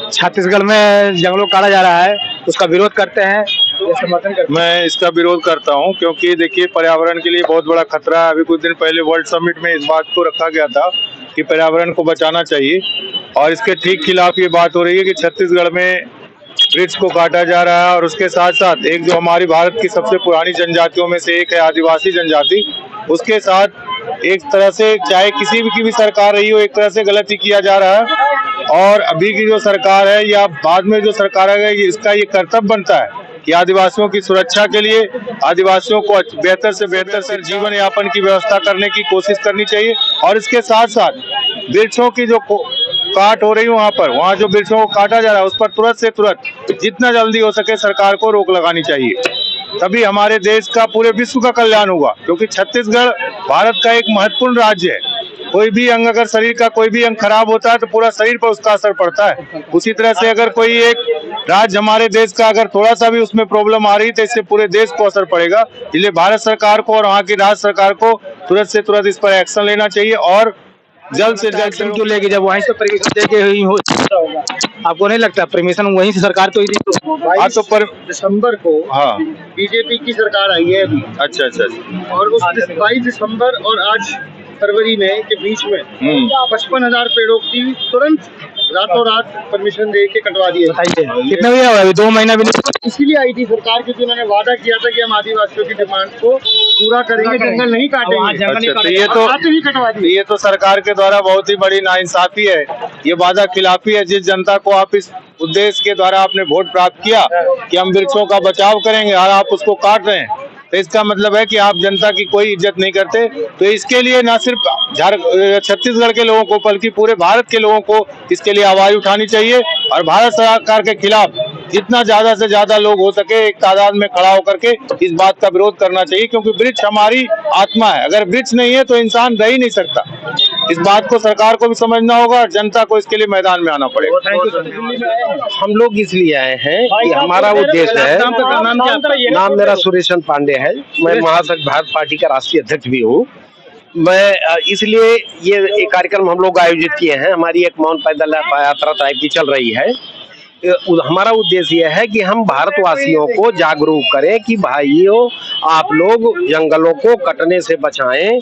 छत्तीसगढ़ में जंगलों को काटा जा रहा है, उसका विरोध करते हैं, समर्थन करते हैं। मैं इसका विरोध करता हूं, क्योंकि देखिए पर्यावरण के लिए बहुत बड़ा खतरा है। अभी कुछ दिन पहले वर्ल्ड समिट में इस बात को रखा गया था कि पर्यावरण को बचाना चाहिए, और इसके ठीक खिलाफ ये बात हो रही है कि छत्तीसगढ़ में वृक्ष को काटा जा रहा है। और उसके साथ साथ एक जो हमारी भारत की सबसे पुरानी जनजातियों में से एक है आदिवासी जनजाति, उसके साथ एक तरह से चाहे किसी की भी सरकार रही हो, एक तरह से गलत ही किया जा रहा है। और अभी की जो सरकार है या बाद में जो सरकार है, इसका ये कर्तव्य बनता है कि आदिवासियों की सुरक्षा के लिए आदिवासियों को बेहतर से बेहतर जीवन यापन की व्यवस्था करने की कोशिश करनी चाहिए। और इसके साथ साथ वृक्षों की जो काट हो रही है वहाँ जो वृक्षों को काटा जा रहा है, उस पर तुरंत से तुरंत जितना जल्दी हो सके सरकार को रोक लगानी चाहिए। तभी हमारे देश का, पूरे विश्व का कल्याण होगा, क्योंकि छत्तीसगढ़ भारत का एक महत्वपूर्ण राज्य है। कोई भी अंग, अगर शरीर का कोई भी अंग खराब होता है तो पूरा शरीर पर उसका असर पड़ता है। उसी तरह से अगर कोई एक राज्य हमारे देश का अगर थोड़ा सा भी उसमें प्रॉब्लम आ रही तो इससे पूरे देश को असर पड़ेगा। इसलिए भारत सरकार को और वहाँ की राज्य सरकार को तुरंत से तुरंत इस पर एक्शन लेना चाहिए और जल्द से जल्द क्यों लेगी, जब वहीं से परमिशन देके ही हो होगा। आपको नहीं लगता परमिशन वहीं से सरकार को ही दी? हाँ, तो पर दिसंबर को हाँ बीजेपी की सरकार आई है अभी। अच्छा। और उस 22 दिसंबर और आज फरवरी में के बीच में 55,000 पेड़ों की तुरंत रातों रात परमिशन दे के कटवा दिए। कितना भी हुआ? अभी 2 महीना भी नहीं। इसीलिए आई थी सरकार, क्योंकि उन्होंने वादा किया था कि हम आदिवासियों की डिमांड को पूरा करेंगे, जंगल नहीं काटेंगे। अच्छा, तो ये तो सरकार के द्वारा बहुत ही बड़ी नाइंसाफी है, ये वादा खिलाफी है। जिस जनता को आप इस उद्देश्य के द्वारा आपने वोट प्राप्त किया कि हम वृक्षों का बचाव करेंगे और आप उसको काट रहे हैं, तो इसका मतलब है कि आप जनता की कोई इज्जत नहीं करते। तो इसके लिए न सिर्फ छत्तीसगढ़ के लोगों को बल्कि पूरे भारत के लोगों को इसके लिए आवाज उठानी चाहिए और भारत सरकार के खिलाफ जितना ज्यादा से ज्यादा लोग हो सके एक तादाद में खड़ा होकर के इस बात का विरोध करना चाहिए, क्योंकि वृक्ष हमारी आत्मा है। अगर वृक्ष नहीं है तो इंसान रह ही नहीं सकता। इस बात को सरकार को भी समझना होगा और जनता को इसके लिए मैदान में आना पड़ेगा। हम लोग इसलिए आए हैं कि हमारा उद्देश्य है, नाम मेरा सुरेशन पांडे है, मैं महासंघ भारत पार्टी का राष्ट्रीय अध्यक्ष भी हूँ। मैं इसलिए ये कार्यक्रम हम लोग आयोजित किए हैं। हमारी एक मौन पैदल यात्रा टाइप की चल रही है। हमारा उद्देश्य यह है कि हम भारतवासियों को जागरूक करें कि भाइयों आप लोग जंगलों को कटने से बचाएं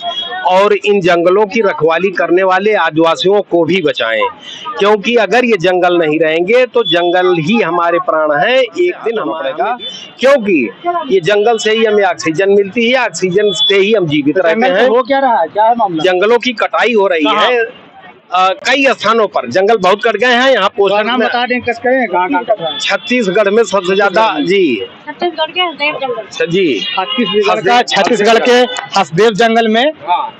और इन जंगलों की रखवाली करने वाले आदिवासियों को भी बचाएं, क्योंकि अगर ये जंगल नहीं रहेंगे तो जंगल ही हमारे प्राण हैं। एक दिन हम पड़ेगा, क्योंकि ये जंगल से ही हमें ऑक्सीजन मिलती है, ऑक्सीजन से ही हम जीवित रहते हैं। वो क्या रहा है, क्या है मामला? जंगलों की कटाई हो रही है कई स्थानों पर, जंगल बहुत कट गए हैं। यहाँ पोस्टर नाम बता दें, कस कहें कहाँ? छत्तीसगढ़ में सबसे ज्यादा जी, छत्तीसगढ़ के हसदेव जंगल जी छत्तीसगढ़ के हसदेव जंगल में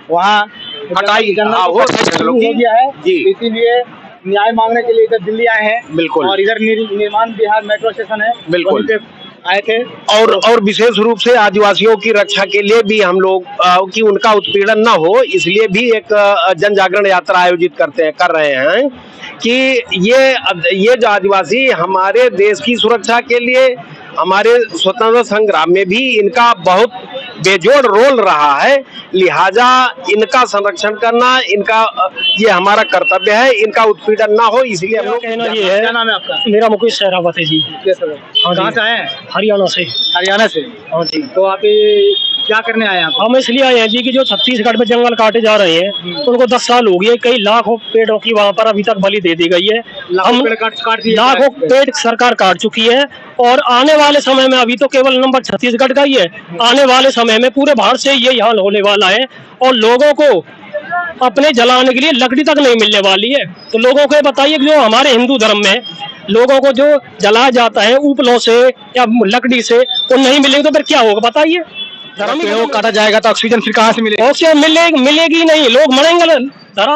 वहाँ कटाई हो गया है जी। इसीलिए न्याय मांगने के लिए इधर दिल्ली आए हैं। बिल्कुल। और इधर निर्माण बिहार मेट्रो स्टेशन है, बिल्कुल आए थे। और विशेष रूप से आदिवासियों की रक्षा के लिए भी हम लोग कि उनका उत्पीड़न न हो, इसलिए भी एक जन जागरण यात्रा आयोजित कर रहे हैं कि ये जो आदिवासी हमारे देश की सुरक्षा के लिए, हमारे स्वतंत्रता संग्राम में भी इनका बहुत बेजोड़ रोल रहा है। लिहाजा इनका संरक्षण करना, इनका ये हमारा कर्तव्य है। इनका उत्पीड़न ना हो, इसलिए हम लोग कहना ये है। क्या नाम है आपका? मेरा मुकेश सहरावत है जी। कहाँ से आए हैं? हरियाणा से। हरियाणा से। हाँ जी। तो आप क्या करने आए हैं? हम इसलिए आए हैं जी कि जो छत्तीसगढ़ में जंगल काटे जा रहे हैं उनको 10 साल हो गए, कई लाखों पेड़ों की वहाँ पर अभी तक बलि दे दी गई है। लाखों पेड़ सरकार काट चुकी है और आने वाले समय में, अभी तो केवल नंबर छत्तीसगढ़ का ही है, आने वाले समय में पूरे भारत से ये हाल होने वाला है और लोगों को अपने जलाने के लिए लकड़ी तक नहीं मिलने वाली है। तो लोगों को बताइए, जो हमारे हिंदू धर्म में लोगों को जो जलाया जाता है उपलों से या लकड़ी से, वो नहीं मिलेगी तो फिर क्या होगा बताइए? पेड़ों काटा जाएगा तो ऑक्सीजन फिर कहाँ से मिलेगी? ऑक्सीजन मिलेगी नहीं, लोग मरेंगे।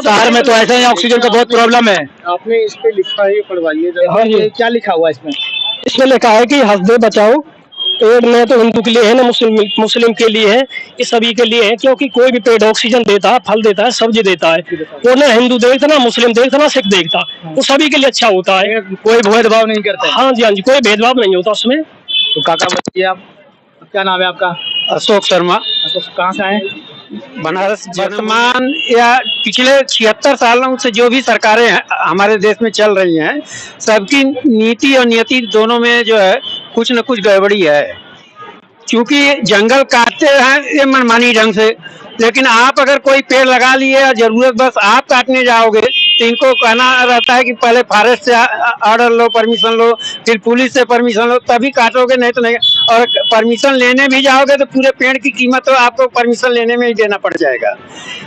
शहर में तो ऐसे ही ऑक्सीजन का बहुत प्रॉब्लम है। आपने इस पे लिखा है, पढ़वाइए। क्या लिखा हुआ है इसमें? इसमें लिखा है कि हसदेव बचाओ पेड़ में तो हिंदू के लिए है ना, मुस्लिम के लिए है, ये सभी के लिए है, क्योंकि कोई भी पेड़ ऑक्सीजन देता है, फल देता है, सब्जी देता है। वो ना हिंदू देखता, ना मुस्लिम देखता, ना सिख देखता, वो सभी के लिए अच्छा होता है। कोई भेदभाव नहीं करता। हाँ जी, कोई भेदभाव नहीं होता उसमें। तो काका बताइए, आप क्या नाम है आपका? अशोक शर्मा। अशोक, कहाँ से आए? बनारस वर्तमान या पिछले 76 सालों से जो भी सरकारें हमारे देश में चल रही हैं, सबकी नीति और नियति दोनों में जो है कुछ न कुछ गड़बड़ी है। क्योंकि जंगल काटते हैं ये मनमानी ढंग से, लेकिन आप अगर कोई पेड़ लगा लिए या जरूरत बस आप काटने जाओगे तो इनको कहना रहता है कि पहले फॉरेस्ट से ऑर्डर लो, परमिशन लो, फिर पुलिस से परमिशन लो, तभी काटोगे, नहीं तो नहीं। और परमिशन लेने भी जाओगे तो पूरे पेड़ की कीमत तो आपको परमिशन लेने में ही देना पड़ जाएगा।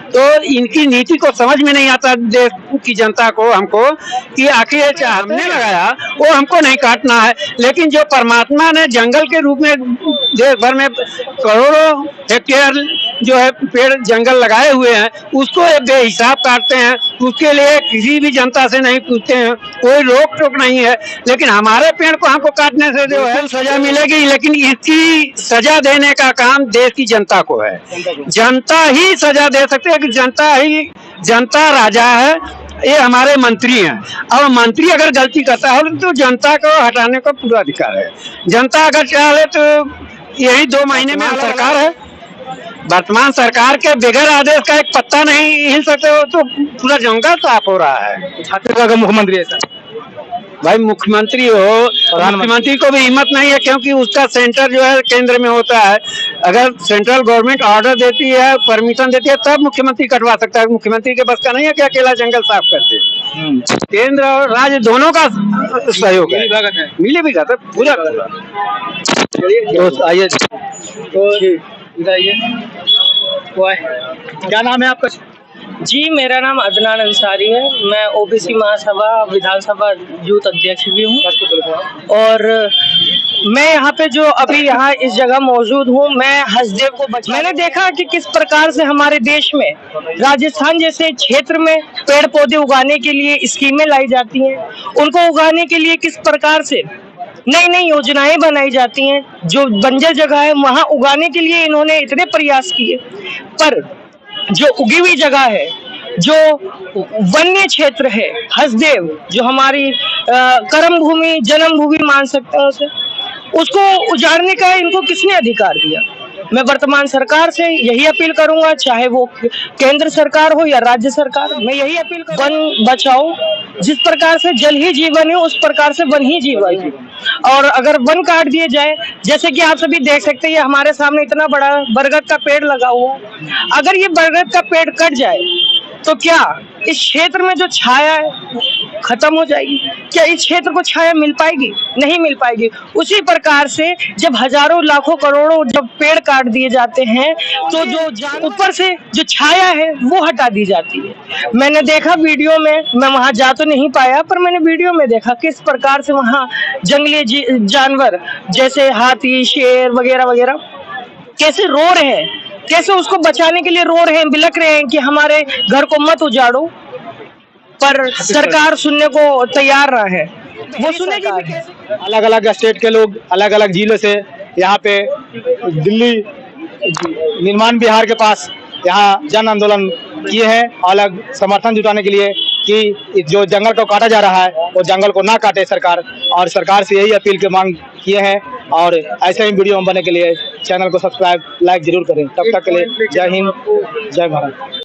तो इनकी नीति को समझ में नहीं आता देश की जनता को, हमको, कि आखिर हमने लगाया वो हमको नहीं काटना है, लेकिन जो परमात्मा ने जंगल के रूप में देश भर में करोड़ों हेक्टेयर जो है पेड़ जंगल लगाए हुए हैं, उसको बेहिसाब काटते हैं। उसके लिए किसी भी जनता से नहीं पूछते हैं, कोई रोक टोक नहीं है। लेकिन हमारे पेड़ को हमको काटने से जो है सजा मिलेगी, लेकिन इसकी सजा देने का काम देश की जनता को है। जनता ही सजा दे सकती है कि जनता राजा है, ये हमारे मंत्री हैं। और मंत्री अगर गलती करता है तो जनता को हटाने का पूरा अधिकार है। जनता अगर चाहे तो यही 2 महीने में सरकार है, वर्तमान सरकार के बगैर आदेश का एक पत्ता नहीं हिल सकते हो, तो पूरा जंगल साफ हो रहा है। छत्तीसगढ़ का मुख्यमंत्री है सर। भाई मुख्यमंत्री हो, मुख्यमंत्री को भी हिम्मत नहीं है, क्योंकि उसका सेंटर जो है केंद्र में होता है। अगर सेंट्रल गवर्नमेंट ऑर्डर देती है, परमिशन देती है, तब मुख्यमंत्री कटवा सकता है। मुख्यमंत्री के बस का नहीं है कि अकेला जंगल साफ कर दे। केंद्र और राज्य दोनों का सहयोग है, मिली भी जाता है पूरा। आइए तो इधर आइए। क्या नाम है आपका? जी, मेरा नाम अदनान अंसारी है। मैं ओबीसी महासभा विधानसभा यूथ अध्यक्ष भी हूँ। और मैं यहाँ पे जो अभी यहाँ इस जगह मौजूद हूँ, मैं हसदेव को मैंने देखा कि किस प्रकार से हमारे देश में राजस्थान जैसे क्षेत्र में पेड़ पौधे उगाने के लिए स्कीमें लाई जाती हैं। उनको उगाने के लिए किस प्रकार से नई नई योजनाएं बनाई जाती हैं। जो बंजर जगह है वहाँ उगाने के लिए इन्होंने इतने प्रयास किए, पर जो उगी हुई जगह है, जो वन्य क्षेत्र है हसदेव, जो हमारी कर्म भूमि जन्म भूमि मान सकते हैं उसे, उसको उजाड़ने का इनको किसने अधिकार दिया? मैं वर्तमान सरकार से यही अपील करूंगा, चाहे वो केंद्र सरकार हो या राज्य सरकार, मैं यही अपील करूंगा, वन बचाओ। जिस प्रकार से जल ही जीवन है, उस प्रकार से वन ही जीवन है। और अगर वन काट दिए जाए, जैसे कि आप सभी देख सकते हैं, हमारे सामने इतना बड़ा बरगद का पेड़ लगा हुआ, अगर ये बरगद का पेड़ कट जाए तो क्या इस क्षेत्र में जो छाया है खत्म हो जाएगी? क्या इस क्षेत्र को छाया मिल पाएगी? नहीं मिल पाएगी। उसी प्रकार से जब हजारों लाखों करोड़ों जब पेड़ काट दिए जाते हैं, तो जो ऊपर से जो छाया है वो हटा दी जाती है। मैंने देखा वीडियो में, मैं वहां जा तो नहीं पाया, पर मैंने वीडियो में देखा किस प्रकार से वहां जंगली जानवर जैसे हाथी, शेर वगैरह वगैरह कैसे रो रहे हैं, कैसे उसको बचाने के लिए रो रहे हैं, बिलक रहे हैं कि हमारे घर को मत उजाड़ो, पर सरकार सुनने को तैयार रहा है। वो सुनेगी भी कैसे? अलग अलग स्टेट के लोग अलग अलग जिलों से यहाँ पे दिल्ली निर्माण बिहार के पास यहाँ जन आंदोलन किए हैं, अलग समर्थन जुटाने के लिए कि जो जंगल को काटा जा रहा है वो जंगल को ना काटे सरकार। और सरकार से यही अपील की मांग किए हैं। और ऐसे ही वीडियो बनने के लिए चैनल को सब्सक्राइब लाइक जरूर करें। तब तक के लिए जय हिंद, जय भारत।